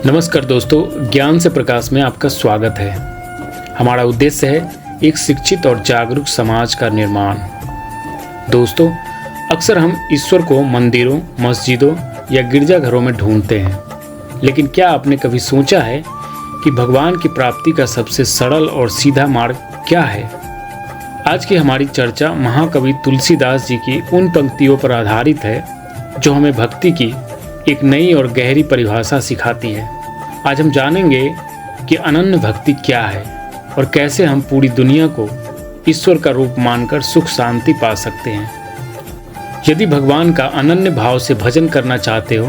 नमस्कार दोस्तों, ज्ञान से प्रकाश में आपका स्वागत है। हमारा उद्देश्य है एक शिक्षित और जागरूक समाज का निर्माण। दोस्तों, अक्सर हम ईश्वर को मंदिरों, मस्जिदों या गिरजाघरों में ढूंढते हैं, लेकिन क्या आपने कभी सोचा है कि भगवान की प्राप्ति का सबसे सरल और सीधा मार्ग क्या है? आज की हमारी चर्चा महाकवि तुलसीदास जी की उन पंक्तियों पर आधारित है जो हमें भक्ति की एक नई और गहरी परिभाषा सिखाती है। आज हम जानेंगे कि अनन्य भक्ति क्या है और कैसे हम पूरी दुनिया को ईश्वर का रूप मानकर सुख शांति पा सकते हैं। यदि भगवान का अनन्य भाव से भजन करना चाहते हो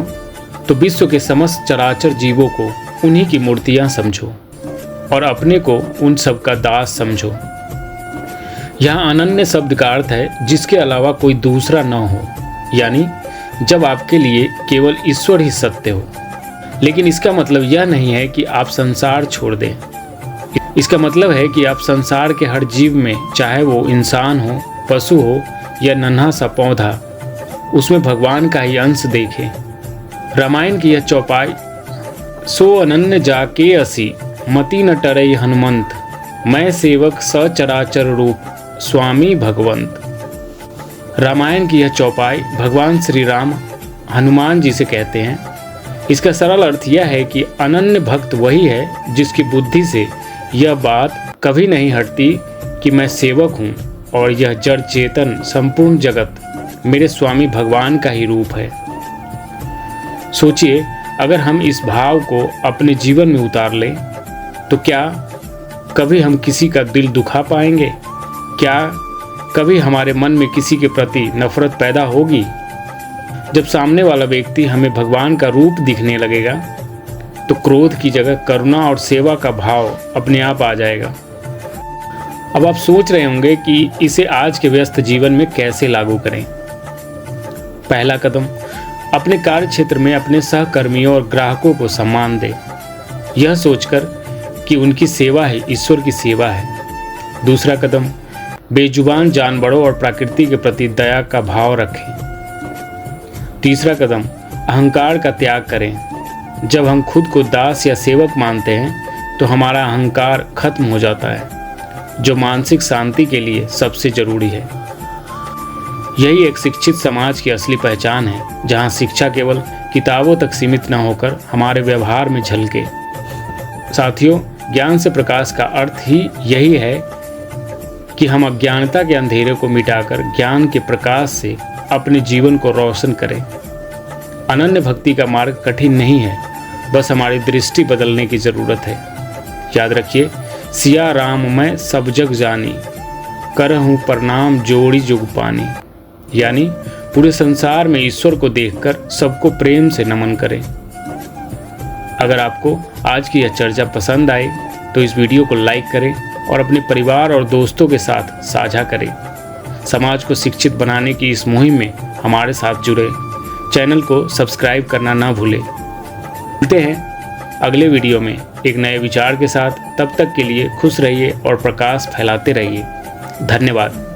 तो विश्व के समस्त चराचर जीवों को उन्हीं की मूर्तियां समझो और अपने को उन सब का दास समझो। यहाँ अनन्य शब्द का अर्थ है जिसके अलावा कोई दूसरा न हो, यानी जब आपके लिए केवल ईश्वर ही सत्य हो। लेकिन इसका मतलब यह नहीं है कि आप संसार छोड़ दें। इसका मतलब है कि आप संसार के हर जीव में, चाहे वो इंसान हो, पशु हो या नन्हा सा पौधा, उसमें भगवान का ही अंश देखें। रामायण की यह चौपाई, सो अनन्य जाके असी मति न टरई हनुमंत, मैं सेवक सचराचर रूप स्वामी भगवंत। रामायण की यह चौपाई भगवान श्री राम हनुमान जी से कहते हैं। इसका सरल अर्थ यह है कि अनन्य भक्त वही है जिसकी बुद्धि से यह बात कभी नहीं हटती कि मैं सेवक हूँ और यह जड़ चेतन संपूर्ण जगत मेरे स्वामी भगवान का ही रूप है। सोचिए, अगर हम इस भाव को अपने जीवन में उतार लें तो क्या कभी हम किसी का दिल दुखा पाएंगे? क्या कभी हमारे मन में किसी के प्रति नफरत पैदा होगी? जब सामने वाला व्यक्ति हमें भगवान का रूप दिखने लगेगा तो क्रोध की जगह करुणा और सेवा का भाव अपने आप आ जाएगा। अब आप सोच रहे होंगे कि इसे आज के व्यस्त जीवन में कैसे लागू करें। पहला कदम, अपने कार्य क्षेत्र में अपने सहकर्मियों और ग्राहकों को सम्मान दें, यह सोचकर कि उनकी सेवा ही ईश्वर की सेवा है। दूसरा कदम, बेजुबान जानवरों और प्रकृति के प्रति दया का भाव रखें। तीसरा कदम, अहंकार का त्याग करें। जब हम खुद को दास या सेवक मानते हैं तो हमारा अहंकार खत्म हो जाता है, जो मानसिक शांति के लिए सबसे जरूरी है। यही एक शिक्षित समाज की असली पहचान है, जहां शिक्षा केवल किताबों तक सीमित न होकर हमारे व्यवहार में झलके। साथियों, ज्ञान से प्रकाश का अर्थ ही यही है कि हम अज्ञानता के अंधेरे को मिटाकर ज्ञान के प्रकाश से अपने जीवन को रोशन करें। अनन्य भक्ति का मार्ग कठिन नहीं है, बस हमारी दृष्टि बदलने की जरूरत है। याद रखिए, सिया राम मैं सब जग जानी, करहूँ प्रणाम जोड़ी जुग पानी। यानी पूरे संसार में ईश्वर को देखकर सबको प्रेम से नमन करें। अगर आपको आज की यह चर्चा पसंद आए तो इस वीडियो को लाइक करें और अपने परिवार और दोस्तों के साथ साझा करें। समाज को शिक्षित बनाने की इस मुहिम में हमारे साथ जुड़े। चैनल को सब्सक्राइब करना ना भूलें। मिलते हैं अगले वीडियो में एक नए विचार के साथ। तब तक के लिए खुश रहिए और प्रकाश फैलाते रहिए। धन्यवाद।